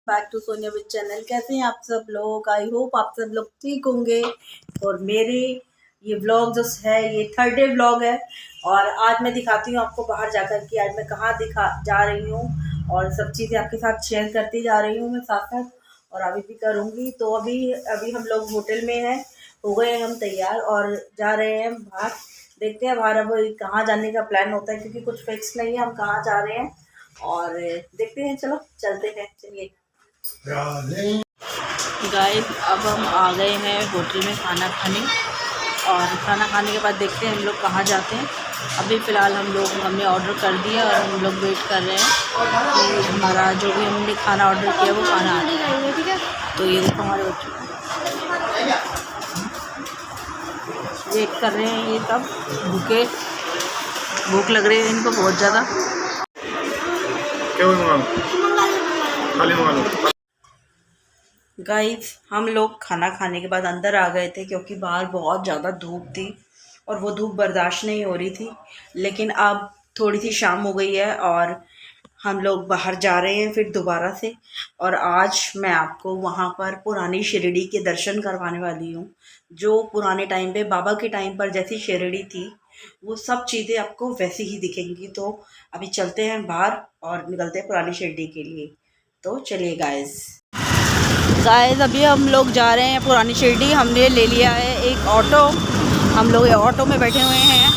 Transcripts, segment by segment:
Back to Sonia with channel. कैसे हैं आप सब लोग? आई होप आप सब लोग ठीक होंगे। और मेरे ये व्लॉग जो है ये थर्ड डे व्लॉग है। और आज मैं दिखाती हूँ आपको बाहर जाकर कि आज मैं कहाँ दिखा जा रही हूँ और सब चीज़ें आपके साथ शेयर करती जा रही हूँ मैं साथ साथ, और अभी भी करूँगी। तो अभी अभी हम लोग होटल में हैं, हो गए हैं हम तैयार और जा रहे हैं बाहर। देखते हैं बाहर अब कहाँ जाने का प्लान होता है, क्योंकि कुछ फिक्स नहीं है हम कहाँ जा रहे हैं। और देखते हैं, चलो चलते हैं। चलिए गाइस, अब हम आ गए हैं होटल में खाना खाने, और खाना खाने के बाद देखते हैं हम लोग कहाँ जाते हैं। अभी फ़िलहाल हमने ऑर्डर कर दिया और हम लोग वेट कर रहे हैं कि हमारा जो भी हमने खाना ऑर्डर किया वो खाना आ जाए। ठीक है, तो ये देखो हमारे बच्चे वेट कर रहे हैं, ये सब भूख लग रही है इनको बहुत ज़्यादा। गाइस, हम लोग खाना खाने के बाद अंदर आ गए थे, क्योंकि बाहर बहुत ज़्यादा धूप थी और वो धूप बर्दाश्त नहीं हो रही थी। लेकिन अब थोड़ी सी शाम हो गई है और हम लोग बाहर जा रहे हैं फिर दोबारा से। और आज मैं आपको वहाँ पर पुरानी शिरडी के दर्शन करवाने वाली हूँ, जो पुराने टाइम पे बाबा के टाइम पर जैसी शिरडी थी वो सब चीज़ें आपको वैसी ही दिखेंगी। तो अभी चलते हैं बाहर और निकलते हैं पुरानी शिरडी के लिए। तो चलिए गाइस, अभी हम लोग जा रहे हैं पुरानी शिरडी। हमने ले लिया है एक ऑटो, हम लोग ऑटो में बैठे हुए हैं।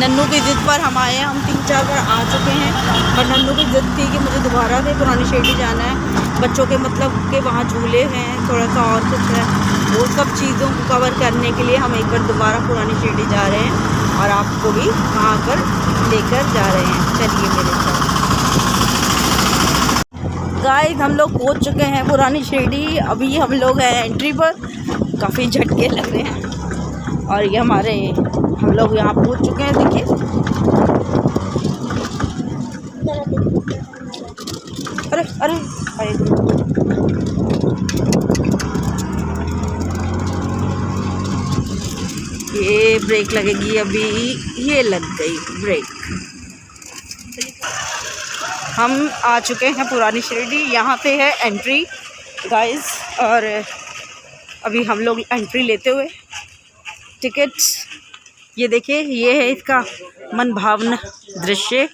नन्नू की ज़िद पर हम आए हैं, हम 3-4 बार आ चुके हैं, पर नन्नू की ज़िद थी कि मुझे दोबारा से पुरानी शिरडी जाना है। बच्चों के मतलब के वहाँ झूले हैं, थोड़ा सा और कुछ है, वो सब चीज़ों को कवर करने के लिए हम एक बार दोबारा पुरानी शिरडी जा रहे हैं और आपको भी वहाँ पर लेकर जा रहे हैं। चलिए मेरे साथ। गाइस, हम लोग पहुंच चुके हैं पुरानी शिरडी। अभी हम लोग हैं एंट्री पर, काफ़ी झटके लग रहे हैं और ये हम लोग यहाँ पहुंच चुके हैं। देखिए, अरे अरे अरे ये ब्रेक लगेगी अभी, ये लग गई ब्रेक। हम आ चुके हैं पुरानी शिरडी, यहाँ पे है एंट्री गाइस। और अभी हम लोग एंट्री लेते हुए टिकट्स, ये देखिए, ये है इसका मन भावना दृश्य।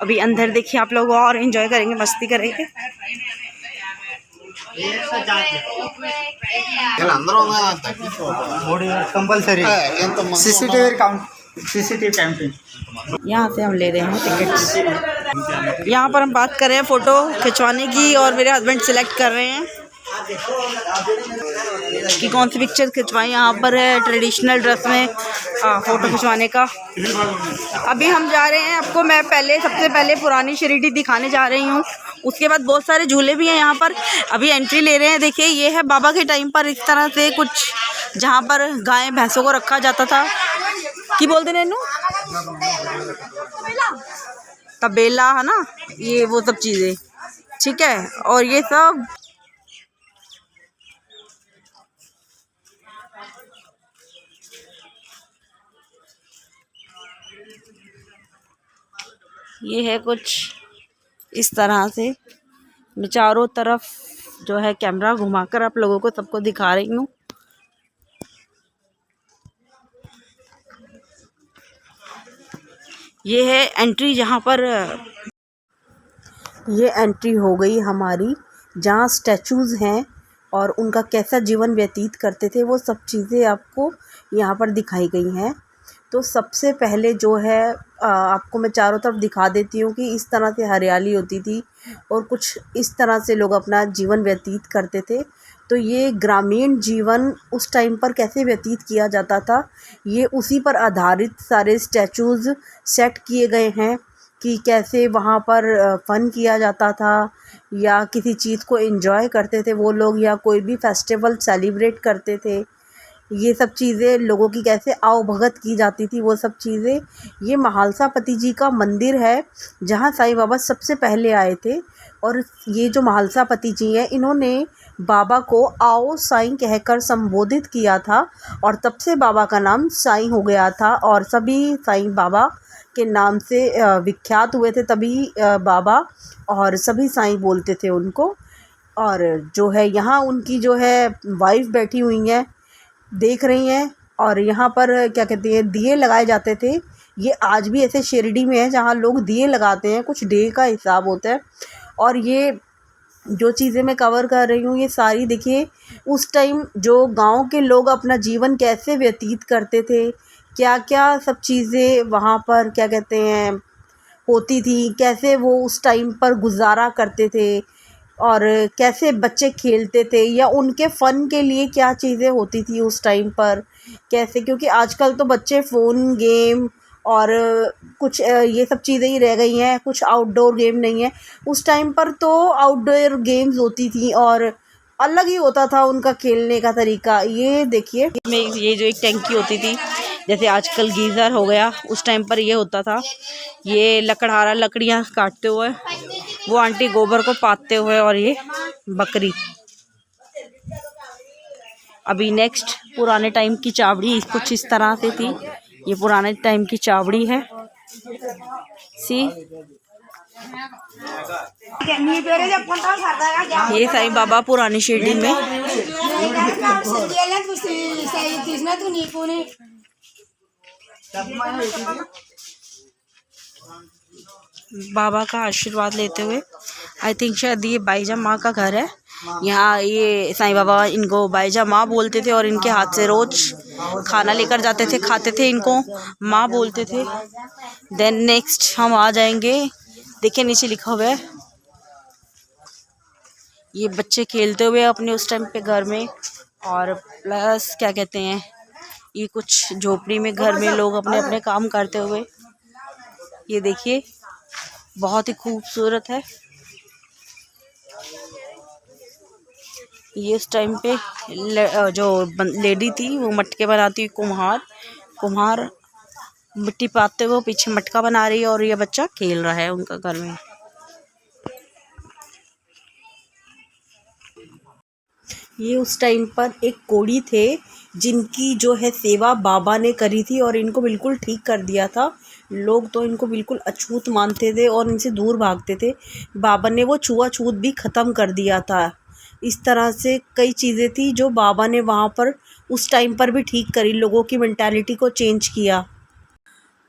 अभी अंदर देखिए, आप लोग और एंजॉय करेंगे, मस्ती करेंगे। यहाँ से हम ले रहे हैं टिकट्स। यहाँ पर हम बात कर रहे हैं फ़ोटो खिंचवाने की, और मेरे हस्बैंड सिलेक्ट कर रहे हैं कि कौन सी पिक्चर खिंचवाएं। यहाँ पर है ट्रेडिशनल ड्रेस में फ़ोटो खिंचवाने का। अभी हम जा रहे हैं, आपको मैं सबसे पहले पुरानी शिरडी दिखाने जा रही हूँ। उसके बाद बहुत सारे झूले भी हैं यहाँ पर। अभी एंट्री ले रहे हैं। देखिए, ये है बाबा के टाइम पर इस तरह से कुछ, जहाँ पर गाय भैंसों को रखा जाता था। की बोलते नैनू, तबेला है ना, ये वो सब चीज़ें, ठीक है। और ये सब ये है कुछ इस तरह से। मैं चारों तरफ जो है कैमरा घुमाकर आप लोगों को सबको दिखा रही हूँ। ये है एंट्री, जहाँ पर ये एंट्री हो गई हमारी, जहाँ स्टैचूज़ हैं और उनका कैसा जीवन व्यतीत करते थे वो सब चीज़ें आपको यहाँ पर दिखाई गई हैं। तो सबसे पहले जो है आपको मैं चारों तरफ दिखा देती हूँ कि इस तरह से हरियाली होती थी और कुछ इस तरह से लोग अपना जीवन व्यतीत करते थे। तो ये ग्रामीण जीवन उस टाइम पर कैसे व्यतीत किया जाता था, ये उसी पर आधारित सारे स्टैचूज़ सेट किए गए हैं कि कैसे वहाँ पर फ़न किया जाता था, या किसी चीज़ को एंजॉय करते थे वो लोग, या कोई भी फेस्टिवल सेलिब्रेट करते थे। ये सब चीज़ें लोगों की कैसे आवभगत की जाती थी, वो सब चीज़ें। ये महालसापति जी का मंदिर है, जहाँ साईं बाबा सबसे पहले आए थे। और ये जो महालसापति जी हैं, इन्होंने बाबा को आओ साईं कहकर संबोधित किया था और तब से बाबा का नाम साईं हो गया था और सभी साईं बाबा के नाम से विख्यात हुए थे। तभी बाबा और सभी साईं बोलते थे उनको। और जो है यहाँ उनकी जो है वाइफ बैठी हुई हैं, देख रही हैं। और यहाँ पर क्या कहते हैं, दिए लगाए जाते थे। ये आज भी ऐसे शिरडी में है जहाँ लोग दिए लगाते हैं, कुछ डे का हिसाब होता है। और ये जो चीज़ें मैं कवर कर रही हूँ ये सारी देखिए उस टाइम जो गांव के लोग अपना जीवन कैसे व्यतीत करते थे, क्या क्या सब चीज़ें वहाँ पर क्या कहते हैं होती थी, कैसे वो उस टाइम पर गुजारा करते थे और कैसे बच्चे खेलते थे या उनके फ़न के लिए क्या चीज़ें होती थी उस टाइम पर कैसे। क्योंकि आजकल तो बच्चे फ़ोन गेम और कुछ ये सब चीज़ें ही रह गई हैं, कुछ आउटडोर गेम नहीं है। उस टाइम पर तो आउटडोर गेम्स होती थी और अलग ही होता था उनका खेलने का तरीका। ये देखिए में ये जो एक टैंकी होती थी, जैसे आजकल गीज़र हो गया, उस टाइम पर ये होता था। ये लकड़हारा लकड़ियाँ काटते हुए, वो आंटी गोबर को पाथते हुए, और ये बकरी। अभी नेक्स्ट पुराने टाइम की चावड़ी कुछ इस तरह से थी। ये पुराने टाइम की चावड़ी है। सी ये साईं बाबा पुरानी शिरडी में। बाबा का आशीर्वाद लेते हुए, आई थिंक शायद ये बाईजा माँ का घर है। यहाँ ये साईं बाबा इनको बाईजा माँ बोलते थे और इनके हाथ से रोज खाना लेकर जाते थे, खाते थे, इनको माँ बोलते थे। देन नेक्स्ट हम आ जाएंगे, देखिए नीचे लिखा हुआ है ये बच्चे खेलते हुए अपने उस टाइम पे घर में। और प्लस क्या कहते हैं, ये कुछ झोपड़ी में घर में लोग अपने अपने काम करते हुए। ये देखिए बहुत ही खूबसूरत है। ये उस टाइम पे जो लेडी थी वो मटके बनाती हुई कुम्हार मिट्टी पाते हुए पीछे मटका बना रही है और ये बच्चा खेल रहा है उनका घर में। ये उस टाइम पर एक कोढ़ी थे जिनकी जो है सेवा बाबा ने करी थी और इनको बिल्कुल ठीक कर दिया था। लोग तो इनको बिल्कुल अछूत मानते थे और इनसे दूर भागते थे। बाबा ने वो छुआछूत भी ख़त्म कर दिया था। इस तरह से कई चीज़ें थी जो बाबा ने वहाँ पर उस टाइम पर भी ठीक करी, लोगों की मेंटालिटी को चेंज किया।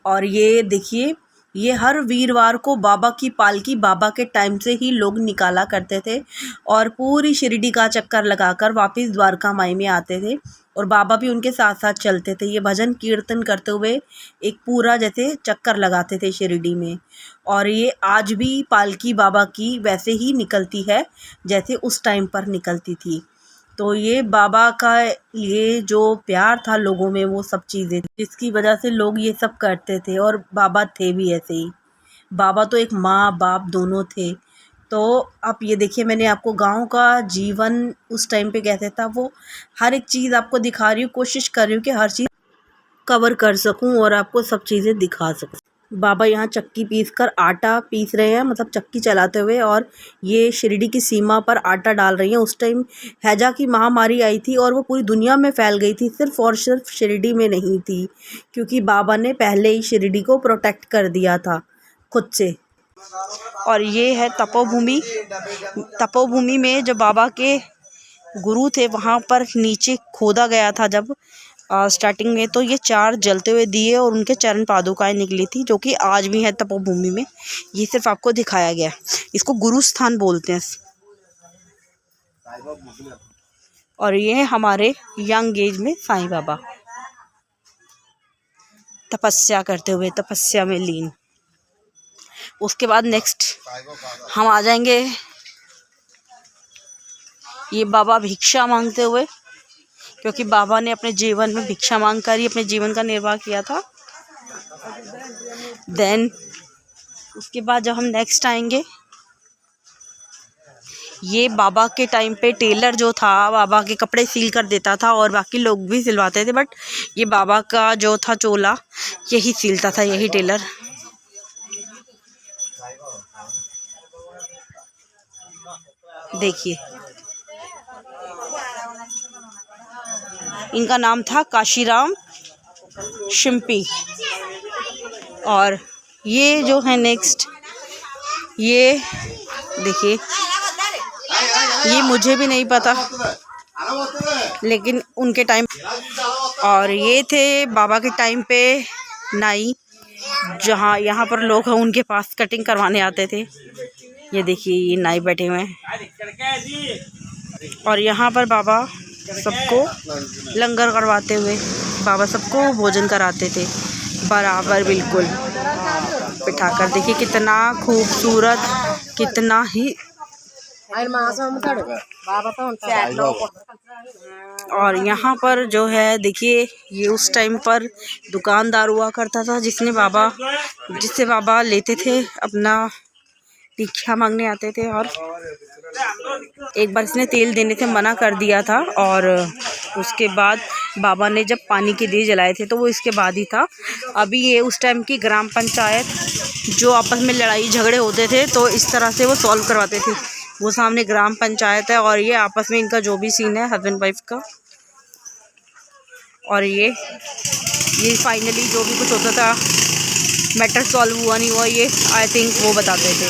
और ये देखिए ये हर वीरवार को बाबा की पालकी बाबा के टाइम से ही लोग निकाला करते थे और पूरी शिरडी का चक्कर लगाकर वापस द्वारका माई में आते थे और बाबा भी उनके साथ साथ चलते थे। ये भजन कीर्तन करते हुए एक पूरा जैसे चक्कर लगाते थे शिरडी में। और ये आज भी पालकी बाबा की वैसे ही निकलती है जैसे उस टाइम पर निकलती थी। तो ये बाबा का ये जो प्यार था लोगों में, वो सब चीज़ें जिसकी वजह से लोग ये सब करते थे। और बाबा थे भी ऐसे ही, बाबा तो एक माँ बाप दोनों थे। तो आप ये देखिए मैंने आपको गांव का जीवन उस टाइम पे कैसे था वो हर एक चीज़ आपको दिखा रही हूँ, कोशिश कर रही हूँ कि हर चीज़ कवर कर सकूँ और आपको सब चीज़ें दिखा सकूँ। बाबा यहाँ चक्की पीस कर आटा पीस रहे हैं, मतलब चक्की चलाते हुए, और ये शिरडी की सीमा पर आटा डाल रही हैं। उस टाइम हैजा की महामारी आई थी और वो पूरी दुनिया में फैल गई थी, सिर्फ और सिर्फ शिरडी में नहीं थी, क्योंकि बाबा ने पहले ही शिरडी को प्रोटेक्ट कर दिया था खुद से। और ये है तपोभूमि। तपोभूमि में जो बाबा के गुरु थे वहाँ पर नीचे खोदा गया था जब स्टार्टिंग में, तो ये 4 जलते हुए दिए और उनके चरण पादुकाएं निकली थी, जो कि आज भी है तपोभूमि में। ये सिर्फ आपको दिखाया गया, इसको गुरु स्थान बोलते हैं। और ये है हमारे यंग एज में साईं बाबा तपस्या करते हुए, तपस्या में लीन। उसके बाद नेक्स्ट हम आ जाएंगे ये बाबा भिक्षा मांगते हुए, क्योंकि बाबा ने अपने जीवन में भिक्षा मांग कर ही अपने जीवन का निर्वाह किया था। देन उसके बाद जब हम नेक्स्ट आएंगे, ये बाबा के टाइम पे टेलर जो था बाबा के कपड़े सिल कर देता था और बाकी लोग भी सिलवाते थे, बट ये बाबा का जो था चोला यही सिलता था, यही टेलर। देखिए इनका नाम था काशीराम शिम्पी। और ये जो है नेक्स्ट, ये देखिए, ये मुझे भी नहीं पता, लेकिन उनके टाइम। और ये थे बाबा के टाइम पे नाई, जहाँ यहाँ पर लोग हैं उनके पास कटिंग करवाने आते थे। ये देखिए, ये नाई बैठे हुए हैं। और यहाँ पर बाबा सबको लंगर करवाते हुए, बाबा सबको भोजन कराते थे बराबर, बिल्कुल बिठाकर। देखिए कितना खूबसूरत, कितना ही। और यहाँ पर जो है देखिए, ये उस टाइम पर दुकानदार हुआ करता था जिससे बाबा लेते थे, अपना भिक्षा मांगने आते थे। और एक बार इसने तेल देने से मना कर दिया था, और उसके बाद बाबा ने जब पानी के दिए जलाए थे तो वो इसके बाद ही था। अभी ये उस टाइम की ग्राम पंचायत, जो आपस में लड़ाई झगड़े होते थे तो इस तरह से वो सॉल्व करवाते थे। वो सामने ग्राम पंचायत है, और ये आपस में इनका जो भी सीन है हस्बैंड वाइफ का। और ये फाइनली जो भी कुछ होता था, मैटर सॉल्व हुआ नहीं हुआ, ये आई थिंक वो बताते थे।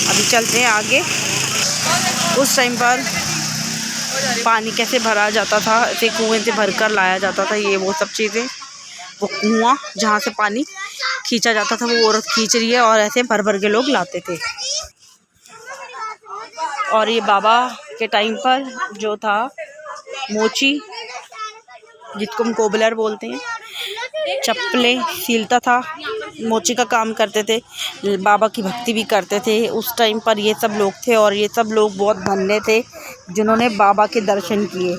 अभी चलते हैं आगे। उस टाइम पर पानी कैसे भरा जाता था, ऐसे कुएं से भरकर लाया जाता था, ये वो सब चीज़ें। वो कुआं जहाँ से पानी खींचा जाता था, वो औरत खींच रही है, और ऐसे भर भर के लोग लाते थे। और ये बाबा के टाइम पर जो था मोची, जिसको हम कोबलर बोलते हैं, चप्पलें सीलता था, मोची का काम करते थे, बाबा की भक्ति भी करते थे। उस टाइम पर ये सब लोग थे, और ये सब लोग बहुत धन्य थे जिन्होंने बाबा के दर्शन किए।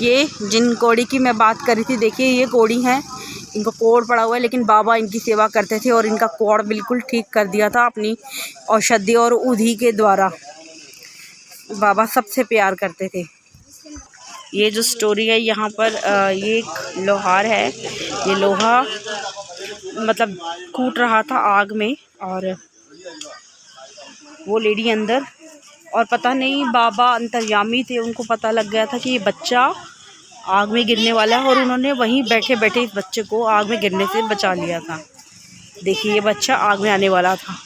ये जिन कोड़ी की मैं बात कर रही थी, देखिए ये कोड़ी हैं, इनको कोड़ पड़ा हुआ है, लेकिन बाबा इनकी सेवा करते थे और इनका कोड़ बिल्कुल ठीक कर दिया था अपनी औषधि और उधी के द्वारा। बाबा सबसे प्यार करते थे। ये जो स्टोरी है यहाँ पर, ये एक लोहार है, ये लोहा मतलब कूट रहा था आग में, और वो लेडी अंदर, और पता नहीं बाबा अंतर्यामी थे, उनको पता लग गया था कि ये बच्चा आग में गिरने वाला है, और उन्होंने वहीं बैठे बैठे इस बच्चे को आग में गिरने से बचा लिया था। देखिए, ये बच्चा आग में आने वाला था,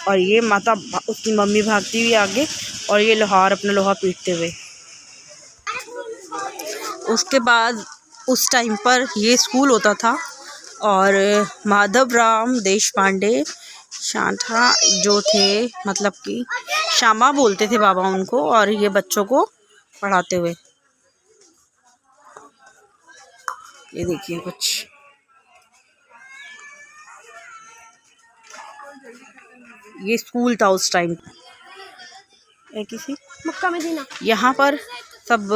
और ये माता उसकी मम्मी भागती हुई आगे, और ये लोहार अपना लोहा पीटते हुए। उसके बाद उस टाइम पर ये स्कूल होता था, और माधवराम देशपांडे शांठा जो थे, मतलब कि श्यामा बोलते थे बाबा उनको, और ये बच्चों को पढ़ाते हुए। ये देखिए कुछ ये स्कूल था उस टाइम। किसी मक्का मदीना, यहाँ पर सब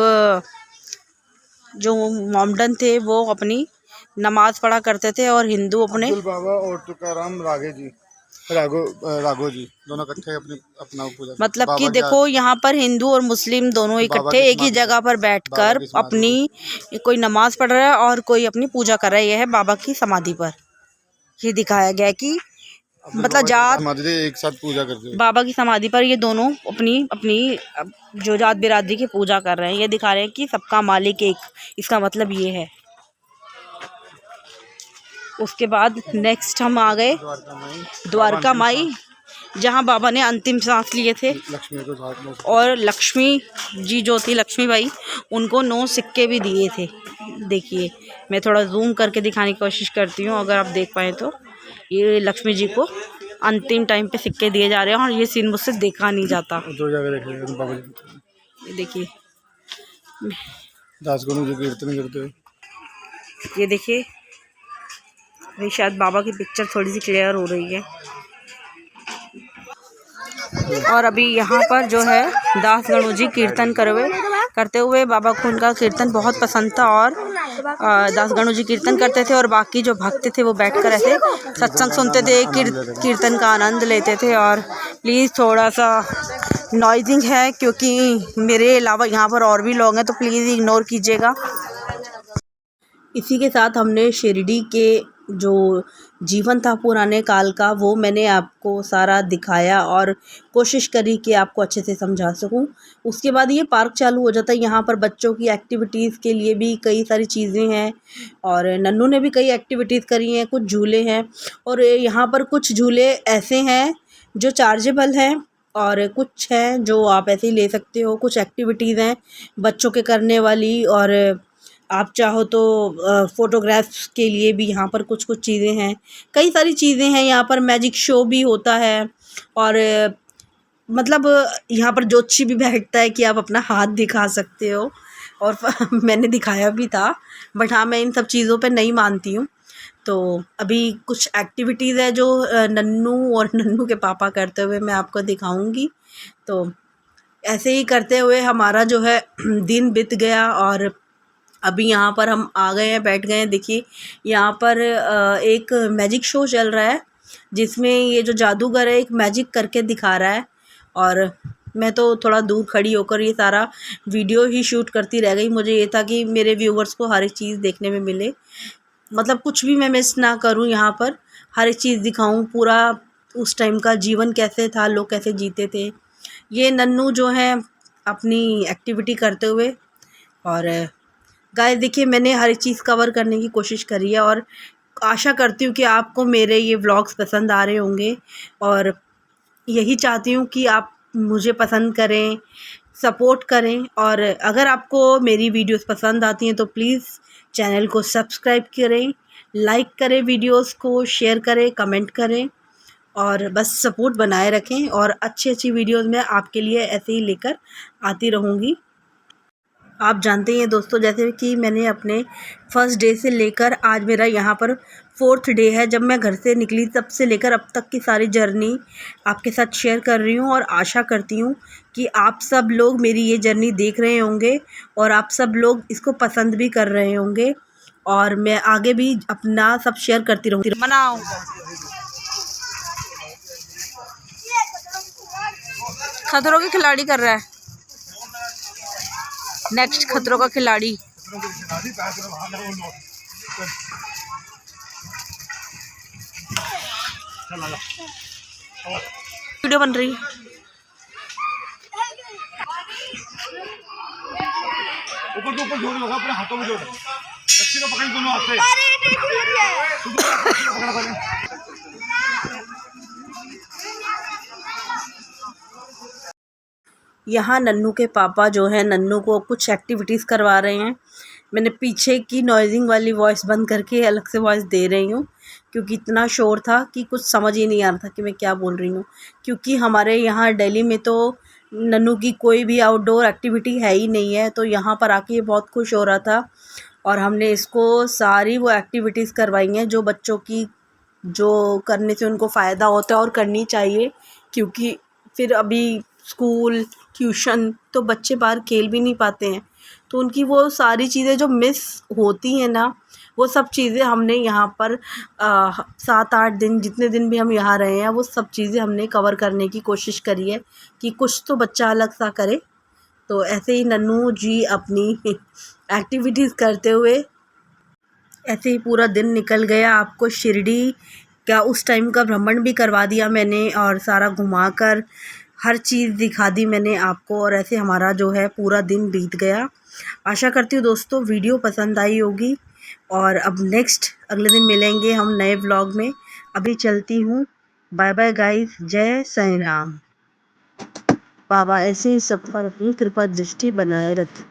जो मोमडन थे वो अपनी नमाज पढ़ा करते थे, और हिंदू अपने बाबा और तुकाराम राघो जी दोनों इकट्ठे अपना पूजा, मतलब कि देखो यहाँ पर हिंदू और मुस्लिम दोनों इकट्ठे एक ही जगह पर बैठकर अपनी कोई नमाज पढ़ रहा है और कोई अपनी पूजा कर रहा है। यह है बाबा की समाधि पर ये दिखाया गया कि मतलब जात एक साथ पूजा करते हैं। बाबा की समाधि पर ये दोनों अपनी अपनी जो जात बिरादरी की पूजा कर रहे हैं। ये दिखा रहे हैं कि सबका मालिक एक, इसका मतलब ये है। उसके बाद नेक्स्ट हम आ गए द्वारका माई, जहाँ बाबा ने अंतिम सांस लिए थे, और लक्ष्मी जी जो थी लक्ष्मी बाई, उनको 9 सिक्के भी दिए थे। देखिए, मैं थोड़ा जूम करके दिखाने की कोशिश करती हूँ, अगर आप देख पाएँ तो। ये लक्ष्मी जी को अंतिम टाइम पे सिक्के दिए जा रहे हैं, और ये सीन मुझसे देखा नहीं जाता। ये देखिए, ये देखिए, अभी शायद बाबा की पिक्चर थोड़ी सी क्लियर हो रही है। और अभी यहाँ पर जो है दास गणु जी कीर्तन करते हुए, बाबा को उनका कीर्तन बहुत पसंद था, और दास गणु जी कीर्तन करते थे, और बाकी जो भक्त थे वो बैठकर ऐसे सत्संग सुनते थे, कीर्तन का आनंद लेते थे। और प्लीज़ थोड़ा सा नॉइजिंग है, क्योंकि मेरे अलावा यहाँ पर और भी लोग हैं, तो प्लीज़ इग्नोर कीजिएगा। इसी के साथ हमने शिरडी के जो जीवन था पुराने काल का, वो मैंने आपको सारा दिखाया और कोशिश करी कि आपको अच्छे से समझा सकूं। उसके बाद ये पार्क चालू हो जाता है। यहाँ पर बच्चों की एक्टिविटीज़ के लिए भी कई सारी चीज़ें हैं और नन्नू ने भी कई एक्टिविटीज़ करी हैं, कुछ झूले हैं और यहाँ पर कुछ झूले ऐसे हैं जो चार्जेबल हैं और कुछ हैं जो आप ऐसे ही ले सकते हो। कुछ एक्टिविटीज़ हैं बच्चों के करने वाली और आप चाहो तो फ़ोटोग्राफ्स के लिए भी यहाँ पर कुछ कुछ चीज़ें हैं। कई सारी चीज़ें हैं यहाँ पर, मैजिक शो भी होता है और मतलब यहाँ पर ज्योतिषी भी बैठता है कि आप अपना हाथ दिखा सकते हो और मैंने दिखाया भी था, बट हाँ मैं इन सब चीज़ों पे नहीं मानती हूँ। तो अभी कुछ एक्टिविटीज़ है जो नन्नू और नन्नू के पापा करते हुए मैं आपको दिखाऊंगी। तो ऐसे ही करते हुए हमारा जो है दिन बीत गया और अभी यहाँ पर हम आ गए हैं, बैठ गए हैं। देखिए यहाँ पर एक मैजिक शो चल रहा है जिसमें ये जो जादूगर है एक मैजिक करके दिखा रहा है और मैं तो थोड़ा दूर खड़ी होकर ये सारा वीडियो ही शूट करती रह गई। मुझे ये था कि मेरे व्यूवर्स को हर एक चीज़ देखने में मिले, मतलब कुछ भी मैं मिस ना करूं, यहाँ पर हर एक चीज़ दिखाऊं, पूरा उस टाइम का जीवन कैसे था, लोग कैसे जीते थे। ये नन्नू जो है अपनी एक्टिविटी करते हुए और गाइस देखिए मैंने हर एक चीज़ कवर करने की कोशिश करी है और आशा करती हूँ कि आपको मेरे ये व्लॉग्स पसंद आ रहे होंगे और यही चाहती हूँ कि आप मुझे पसंद करें, सपोर्ट करें और अगर आपको मेरी वीडियोस पसंद आती हैं तो प्लीज़ चैनल को सब्सक्राइब करें, लाइक करें, वीडियोस को शेयर करें, कमेंट करें और बस सपोर्ट बनाए रखें और अच्छी अच्छी वीडियोस मैं आपके लिए ऐसे ही लेकर आती रहूँगी। आप जानते हैं दोस्तों, जैसे कि मैंने अपने फर्स्ट डे से लेकर आज मेरा यहाँ पर 4th डे है, जब मैं घर से निकली तब से लेकर अब तक की सारी जर्नी आपके साथ शेयर कर रही हूँ और आशा करती हूँ कि आप सब लोग मेरी ये जर्नी देख रहे होंगे और आप सब लोग इसको पसंद भी कर रहे होंगे और मैं आगे भी अपना सब शेयर करती रहूँगी। मनाओ खतरों के खिलाड़ी कर रहा है, नेक्स्ट खतरों का खिलाड़ी। वीडियो बन रही है। ऊपर ऊपर जोड़ लगा, अपने हाथों में जोड़, रस्सी को पकड़ दोनों हाथ से। यहाँ नन्नू के पापा जो है नन्नू को कुछ एक्टिविटीज़ करवा रहे हैं। मैंने पीछे की नॉइजिंग वाली वॉइस बंद करके अलग से वॉइस दे रही हूँ क्योंकि इतना शोर था कि कुछ समझ ही नहीं आ रहा था कि मैं क्या बोल रही हूँ। क्योंकि हमारे यहाँ दिल्ली में तो नन्नू की कोई भी आउटडोर एक्टिविटी है ही नहीं है, तो यहाँ पर आके ये बहुत खुश हो रहा था और हमने इसको सारी वो एक्टिविटीज़ करवाई हैं जो बच्चों की, जो करने से उनको फ़ायदा होता है और करनी चाहिए। क्योंकि फिर अभी स्कूल, ट्यूशन तो बच्चे बाहर खेल भी नहीं पाते हैं, तो उनकी वो सारी चीज़ें जो मिस होती हैं ना, वो सब चीज़ें हमने यहाँ पर 7-8 दिन, जितने दिन भी हम यहाँ रहे हैं, वो सब चीज़ें हमने कवर करने की कोशिश करी है कि कुछ तो बच्चा अलग सा करे। तो ऐसे ही नन्नू जी अपनी एक्टिविटीज़ करते हुए ऐसे ही पूरा दिन निकल गया। आपको शिरडी का उस टाइम का भ्रमण भी करवा दिया मैंने और सारा घुमाकर हर चीज़ दिखा दी मैंने आपको और ऐसे हमारा जो है पूरा दिन बीत गया। आशा करती हूँ दोस्तों वीडियो पसंद आई होगी और अब नेक्स्ट अगले दिन मिलेंगे हम नए व्लॉग में। अभी चलती हूँ, बाय बाय गाइस, जय साईं राम। बाबा ऐसे ही सब पर अपनी कृपा दृष्टि बनाए रखें।